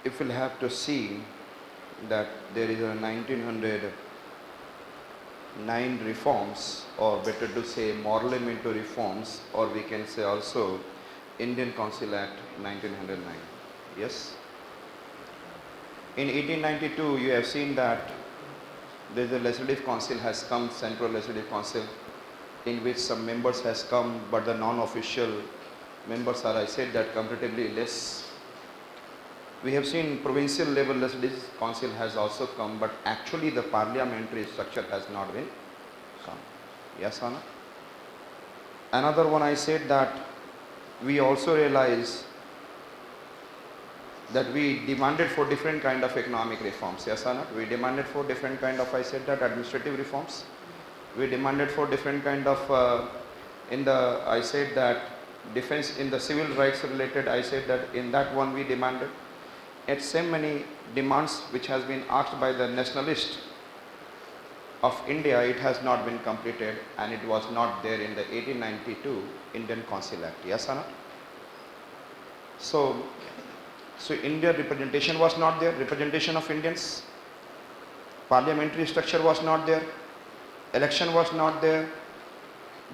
if we'll have to see that there is a 1909 reforms, or better to say Parliamentary reforms, or we can say also Indian Council Act 1909. Yes. In 1892, you have seen that there is a legislative council has come, Central Legislative Council, in which some members has come, but the non-official members are, I said that, comparatively less. We have seen provincial level legislative council has also come, but actually the parliamentary structure has not been come. Yes or no? Another one, I said that we also realize that we demanded for different kind of economic reforms. Yes or not? We demanded for different kind of, I said that, administrative reforms. We demanded for different kind of I said that defense in the civil rights related, I said that in that one we demanded. At so many demands which has been asked by the nationalist of India, it has not been completed, and it was not there in the 1892 Indian Council Act. Yes or not? So India representation was not there, representation of Indians, parliamentary structure was not there, election was not there,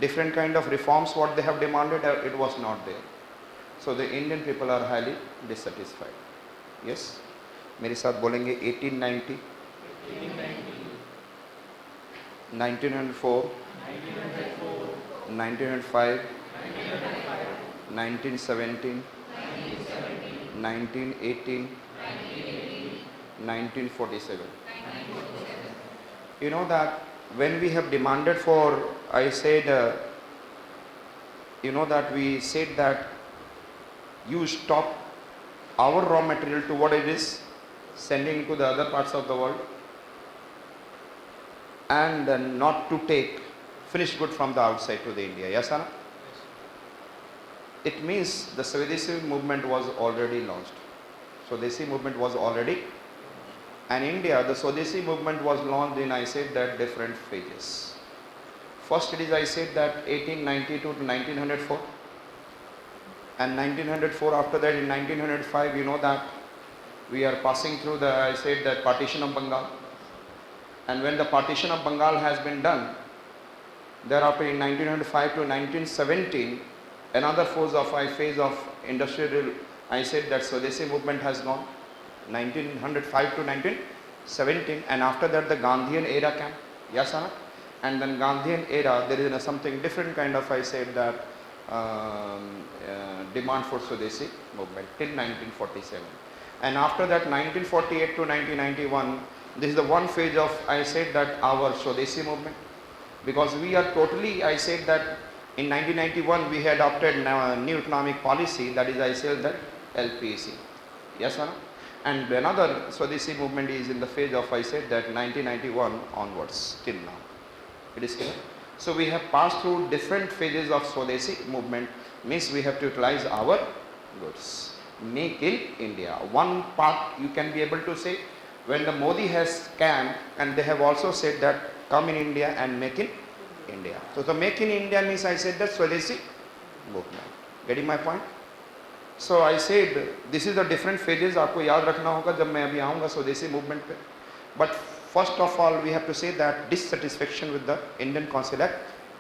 different kind of reforms what they have demanded, it was not there. So the Indian people are highly dissatisfied. Yes, मेरे साथ बोलेंगे 1890, 1904, 1905, 1917, 1918, 1947. You know that when we have demanded for, I said, you know that we said that you stop our raw material to what it is, sending to the other parts of the world, and not to take finished good from the outside to the India. Yes or no? It means the Swadeshi movement was already launched. Swadeshi movement was already, and India, the Swadeshi movement was launched in, I said that, different phases. First it is, I said that, 1892 to 1904. And 1904, after that in 1905, you know that we are passing through the, I said that, partition of Bengal. And when the partition of Bengal has been done, thereafter in 1905 to 1917, another phase of industrial, I said that Swadeshi movement has gone, 1905 to 1917, and after that the Gandhian era came. Yes or not? And then Gandhian era, there is something different kind of, I said that, demand for Swadeshi movement till 1947. And after that 1948 to 1991, this is the one phase of, I said that, our Swadeshi movement, because we are totally, I said that, in 1991 we had adopted new economic policy, that is, I said that, LPAC. Yes or no? And another Swadeshi movement is in the phase of, I said that, 1991 onwards till now. It is clear. So we have passed through different phases of Swadeshi movement, means we have to utilize our goods. Make in India. One part you can be able to say, when the Modi has come, and they have also said that, come in India and make in India. So the make in India means, I said that, Swadeshi movement. Getting my point? So I said this is the different phases. आपको याद रखना होगा जब मैं अभी आऊँगा स्वदेशी movement पे. But first of all, we have to say that dissatisfaction with the Indian Council Act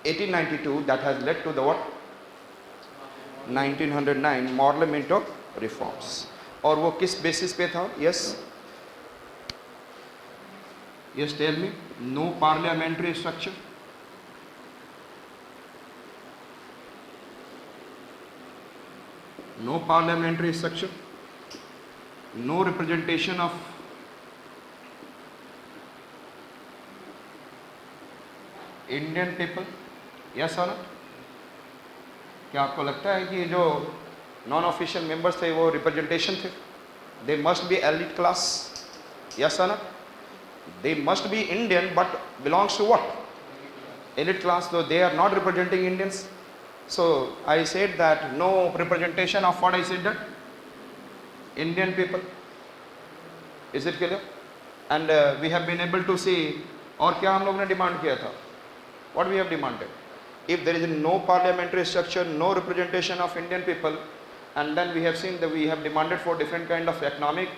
1892, that has led to the what? 1909 Parliamentary reforms. और वो किस basis पे था? Yes. Yes, tell me. No parliamentary structure. No parliamentary structure. No representation of Indian people. Yes or not? क्या आपको लगता है कि जो नॉन ऑफिशियल मेंबर्स थे वो रिप्रेजेंटेशन थे? They must be elite class. Yes or not? They must be Indian, but belongs to what? Elite class, though they are not representing Indians. So I said that no representation of what I said that? Indian people. Is it clear? And we have been able to see, और क्या हम लोग ने demand किया था? What we have demanded? If there is no parliamentary structure, no representation of Indian people, and then we have seen that we have demanded for different kind of economic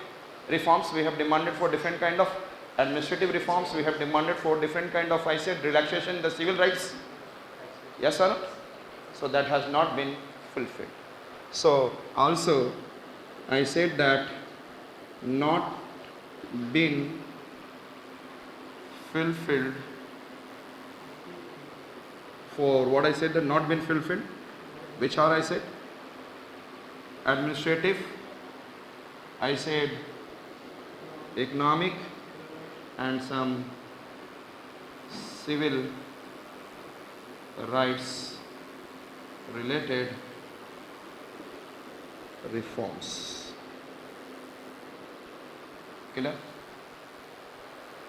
reforms, we have demanded for different kind of administrative reforms, we have demanded for different kind of, I said, relaxation in the civil rights. Yes or no? So that has not been fulfilled. So also I said that not been fulfilled for what I said, that not been fulfilled, which are, I said, administrative, I said economic, and some civil rights related reforms. Clear?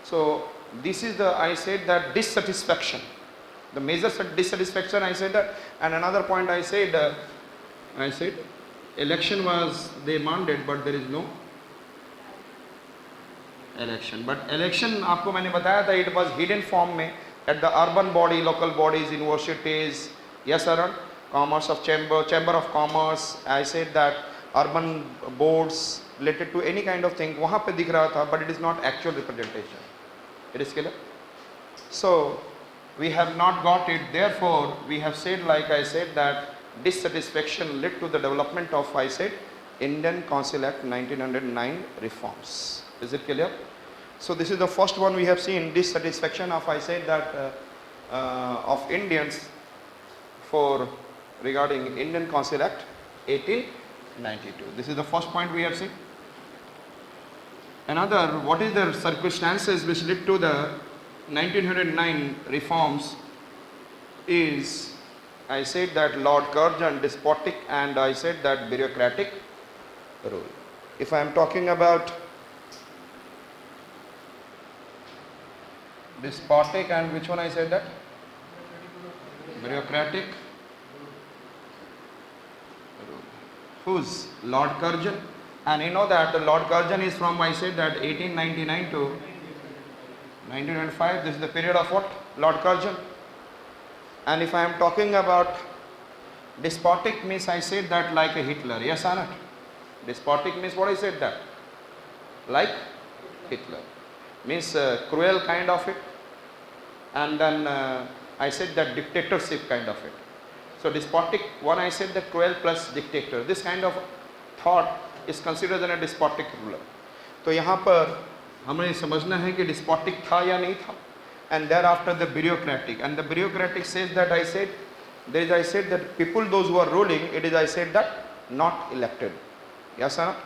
So this is the, I said, that dissatisfaction, the major dissatisfaction, I said that. And another point I said, election was demanded but there is no election. But election आपको मैंने बताया था, it was hidden form में at the urban body, local bodies, universities, yes or not, commerce of chamber of commerce, I said that urban boards related to any kind of thing, वहाँ पे दिख रहा था, but it is not actual representation. It is clear? So we have not got it, therefore we have said, like I said, that dissatisfaction led to the development of, I said, Indian Council Act 1909 reforms. Is it clear? So this is the first one we have seen, dissatisfaction of, I said, that of Indians for regarding Indian Council Act 1892. This is the first point we have seen. Another, what is the circumstances which led to the 1909 reforms is, I said that Lord Curzon, despotic, and I said that bureaucratic rule. If I am talking about despotic, and which one I said that? Bureaucratic rule. Who's? Lord Curzon. And you know that the Lord Curzon is from, I said that 1899 to 1905. This is the period of what? Lord Curzon. And if I am talking about despotic, means I said that like a Hitler. Yes or not? Despotic means what I said that? Like Hitler. Means cruel kind of it. And then I said that dictatorship kind of it. So despotic, one I said the cruel plus dictator. This kind of thought is considered as a despotic ruler. तो यहाँ पर हमें समझना है कि despotic था या नहीं था. And thereafter the bureaucratic. And the bureaucratic says that I said, there is, I said that people, those who are ruling, it is, I said that not elected. Yes or not?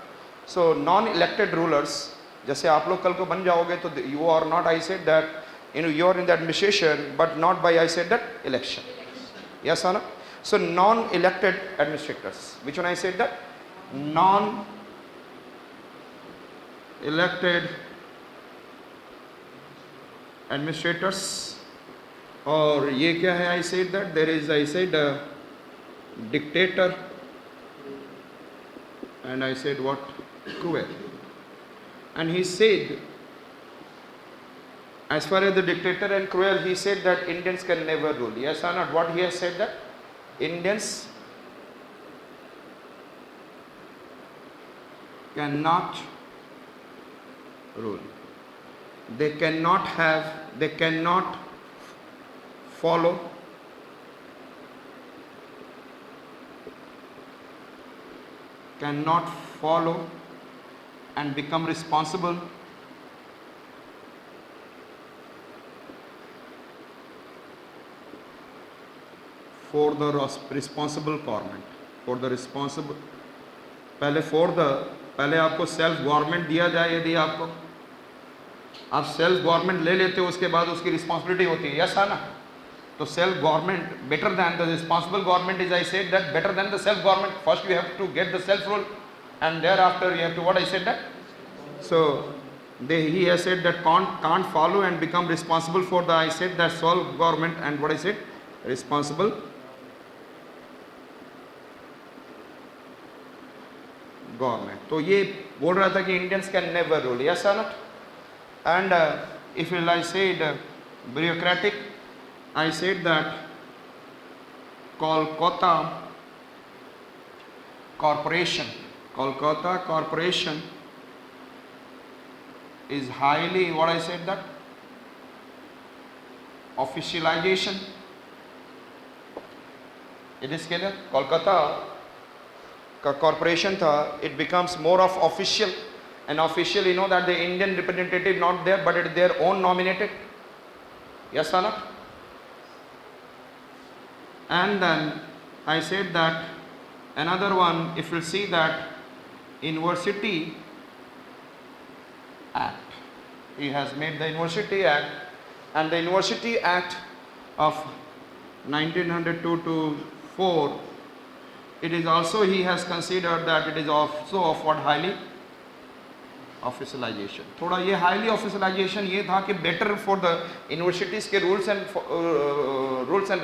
So non-elected rulers, जैसे आप लोग कल को बन जाओगे तो you are not, I said that, you are in the administration, but not by, I said that, election. Yes or not? So non-elected administrators. Which one I said that? Non-elected administrators. और ये क्या है? I said that there is, I said, a dictator, and I said what? Cruel. And he said, as far as the dictator and cruel, he said that Indians can never rule. Yes or not? What he has said that? Indians cannot rule. They cannot follow and become responsible for the responsible government. For the responsible, पहले आपको self government दिया जाए, यदि आपको आप self government ले लेते हो, उसके बाद उसकी रिस्पॉन्सिबिलिटी होती है. यस है ना? तो self government better than the responsible government is, I said that, better than the self government. First you have to get the self rule, and thereafter you have to, what I said that. So he has said that can't follow and become responsible for the, I said that, self government, and what I said, responsible government. तो ये बोल रहा था कि Indians can never rule. Yes or not? And if I said bureaucratic, I said that Kolkata Corporation is highly, what I said that, officialization. It is clear. Kolkata का corporation था, it becomes more of official, and official, you know that the Indian representative not there, but it their own nominated. Yes or not? And then I said that another one, if you see that University Act, he has made the University Act, and the University Act of 1902 to 4, it is also, he has considered that it is also of what, highly ऑफिशियलाइजेशन. थोड़ा ये highly ऑफिशियलाइजेशन ये था कि better for the universities के rules and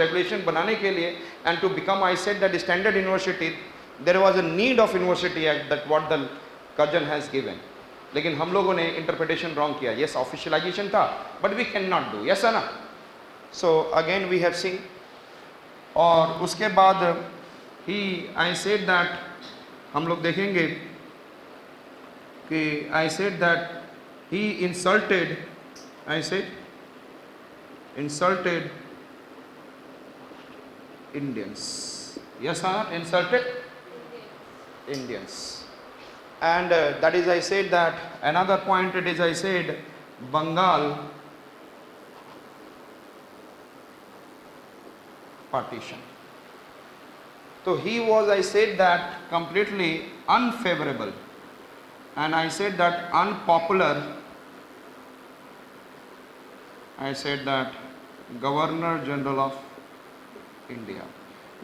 regulation बनाने के लिए, and to become, I said that standard university, there was a need of university act that what the Curzon has given. लेकिन हम लोगों ने इंटरप्रिटेशन रॉन्ग किया. यस, ऑफिशियलाइजेशन था, but we can not do. Yes है ना. So again we have seen. और उसके बाद ही आई सेड दैट हम लोग देखेंगे कि I said that he insulted, I said insulted Indians. Yes or not? Insulted Indians. And that is, I said that another point, it is, I said Bengal partition. So he was, I said that, completely unfavorable. And I said that unpopular, I said that Governor General of India.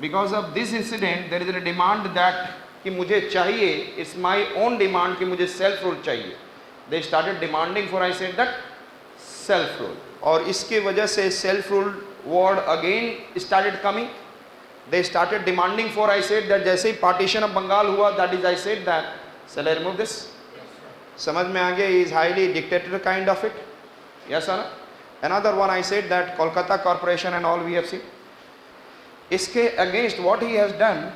Because of this incident, there is a demand that कि मुझे चाहिए, it's my own demand कि मुझे self rule चाहिए. They started demanding for, I said that, self rule. और इसके वजह से self rule word again started coming. They started demanding for, I said that, जैसे ही partition of Bengal हुआ, that is, I said that, shall I remove this? समझ में आ गया. Is highly dictator kind of it. Yes sir. Another one, I said that Kolkata corporation and all we have seen. इसके against what he has done,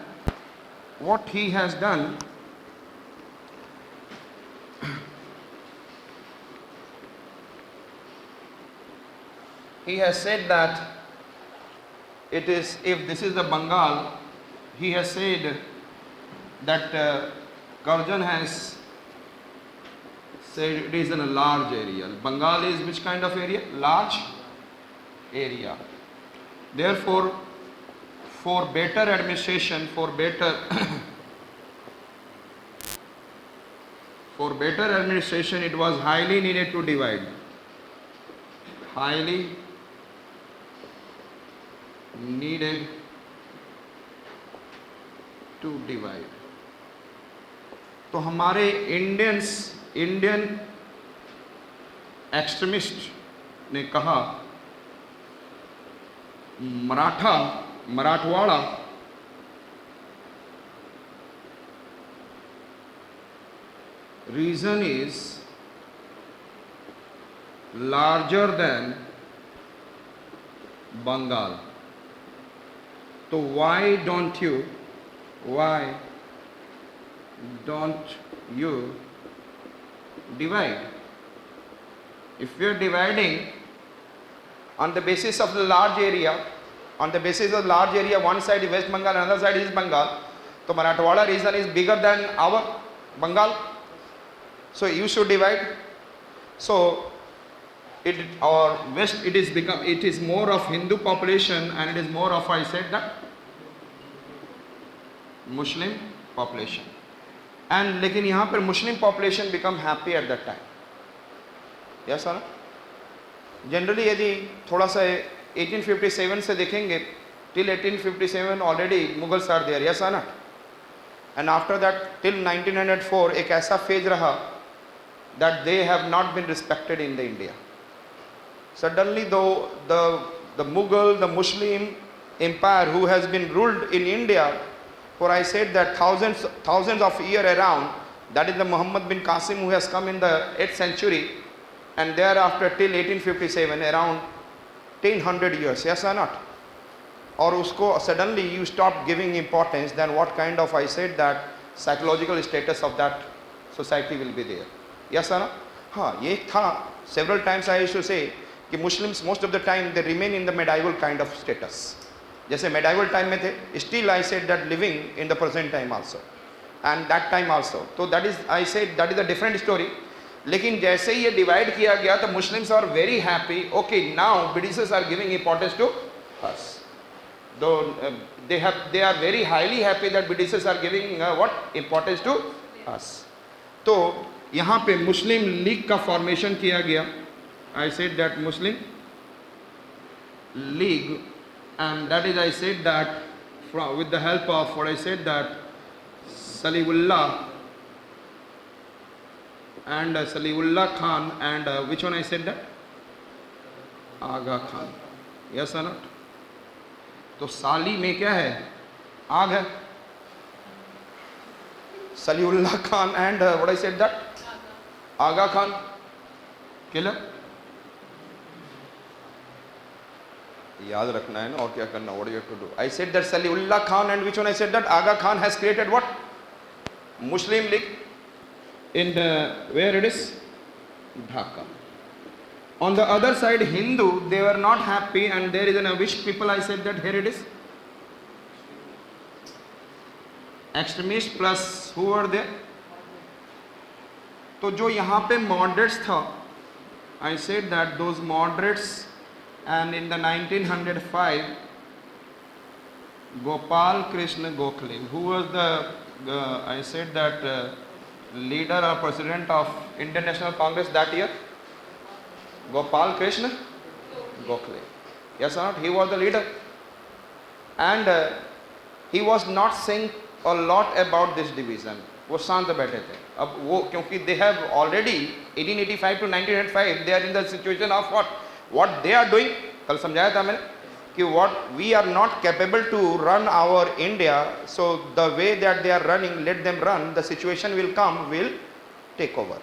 he has said that it is, if this is the Bengal, he has said that Karjan has said it is in a large area. Bengal is which kind of area? Large area. Therefore, for better administration, for better administration, it was highly needed to divide. Highly needed to divide. तो हमारे Indian extremist ने कहा Marathwada region is larger than Bengal. तो why don't you divide? If we are dividing on the basis of the large area, one side is West Bengal, another side is Bengal, so Marathwada region is bigger than our Bengal, so you should divide. So it is more of Hindu population, and it is more of, I said that, Muslim population. And लेकिन यहाँ पर Muslim population become happy at that time. Yes or no? Generally यदि थोड़ा सा 1857 से देखेंगे, till 1857 already Mughals are there. Yes or not? And after that till 1904 एक ऐसा phase रहा that they have not been respected in the India. Suddenly though the Mughal, the Muslim empire who has been ruled in India for, I said that, thousands of years around, that is the Muhammad bin Qasim who has come in the 8th century, and thereafter till 1857 around 1000 years. Yes or not? और उसको suddenly you stop giving importance, then what kind of, I said that, psychological status of that society will be there. Yes or no? हाँ ये था, several times I used to say कि Muslims most of the time they remain in the medieval kind of status. जैसे medieval time में थे, still I said that living in the present time also, and that time also. तो that is I said that is a different story. लेकिन जैसे ही ये divide किया गया तो Muslims are very happy. Okay, now Britishers are giving importance to us. Though they are very highly happy that Britishers are giving what importance to us. तो यहाँ पे मुस्लिम league का फॉर्मेशन किया गया. I said that Muslim League, and that is I said that with the help of what I said that Salihullah and Salihullah Khan and which one I said that? Aga Khan. Yes or not? तो साली में क्या है? आग है. Salihullah Khan and what I said that? Aga Khan. Killer. याद रखना है ना, और क्या करना, what do you have to do? I said that Salihullah Khan and which one I said that? Aga Khan has created what? Muslim League in where it is? Dhaka. On the other side, Hindu, they were not happy, and there is an which people I said that here it is? Extremist plus who were there? तो जो यहाँ पे moderates था, I said that those moderates, and in the 1905, Gopal Krishna Gokhale, who was the I said that leader or president of Indian National Congress that year, Gopal Krishna Gokhale. Yes or not? He was the leader, and he was not saying a lot about this division. वो शांत बैठे थे. अब वो क्योंकि they have already 1885 to 1905 they are in the situation of what they are doing. कल समझाया था मैंने कि what we are not capable to run our India, so the way that they are running, let them run, the situation will come, will take over.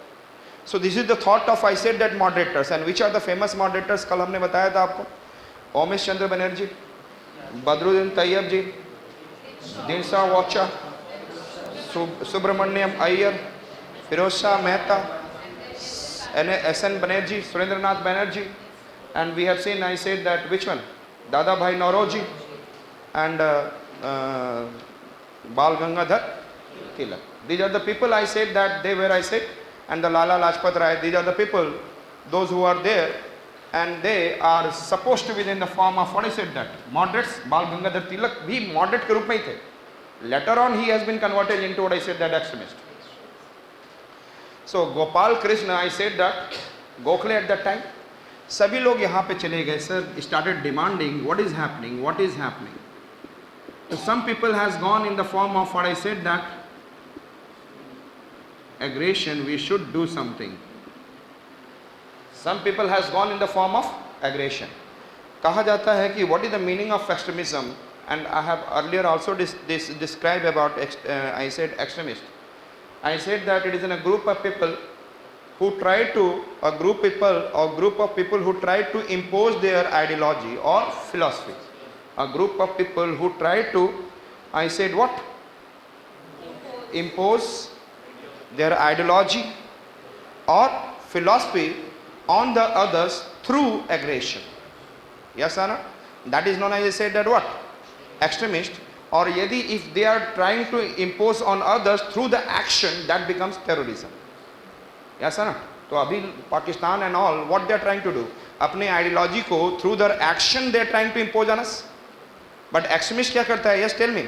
So this is the thought of I said that moderators, and which are the famous moderators? कल हमने बताया था आपको, ओमेश चंद्र बनर्जी, बदरुद्दीन तैयब जी, दिनसा वाचा, Subramaniam Iyer, Firoz Shah Mehta, SN Banerjee, Surendranath Banerjee, and we have seen I said that which one? Dada Bhai Nauroji and Bal Gangadhar Tilak. These are the people I said that they were I said, and the Lala Lajpat Rai. These are the people, those who are there, and they are supposed to be in the form of what I said that moderates. Bal Gangadhar Tilak भी moderate के रूप में ही थे. Later on he has been converted into what I said that extremist. So Gopal Krishna, I said that Gokhale at that time, सभी लोग यहाँ पे चले गए. Sir started demanding what is happening, what is happening. So some people has gone in the form of what I said that aggression, we should do something. Some people has gone in the form of aggression. कहा जाता है कि what is the meaning of extremism, and I have earlier also described about I said extremist. I said that it is in a group of people who try to, a group of people who try to impose their ideology or philosophy. A group of people who try to, I said what? Impose their ideology or philosophy on the others through aggression. Yes or not? That is known as I said that what? Extremist. Or yadi if they are trying to impose on others through the action, that becomes terrorism. Yes or not? तो अभी Pakistan and all, what they are trying to do, अपने ideology को through their action they are trying to impose on us. But extremist क्या करता है? Yes, tell me.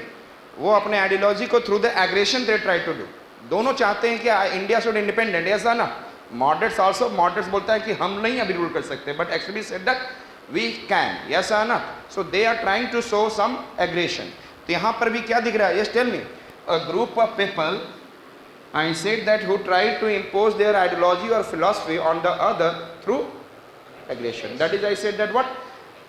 वो अपने ideology को through the aggression they try to do. दोनों चाहते हैं कि India should independent. Yes or not? Moderates also, moderates बोलता है कि हम नहीं अभी rule कर सकते. But extremists said that we can. Yes or not? So they are trying to show some aggression. तो यहाँ पर भी क्या दिख रहा है? Yes, tell me. A group of people, I said that who try to impose their ideology or philosophy on the other through aggression. That is I said that what?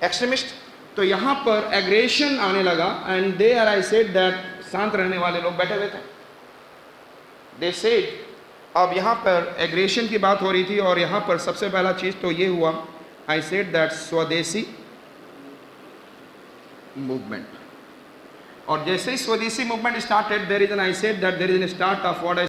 Extremist. तो यहाँ पर aggression आने लगा, and there I said that शांत रहने वाले लोग बैठे हुए थे. They said, अब यहाँ पर aggression की बात हो रही थी, और यहाँ पर सबसे पहला चीज़ तो ये हुआ, I said that स्वदेशी movement. और जैसे ही Swadeshi movement started, there is an I said that there is an start of what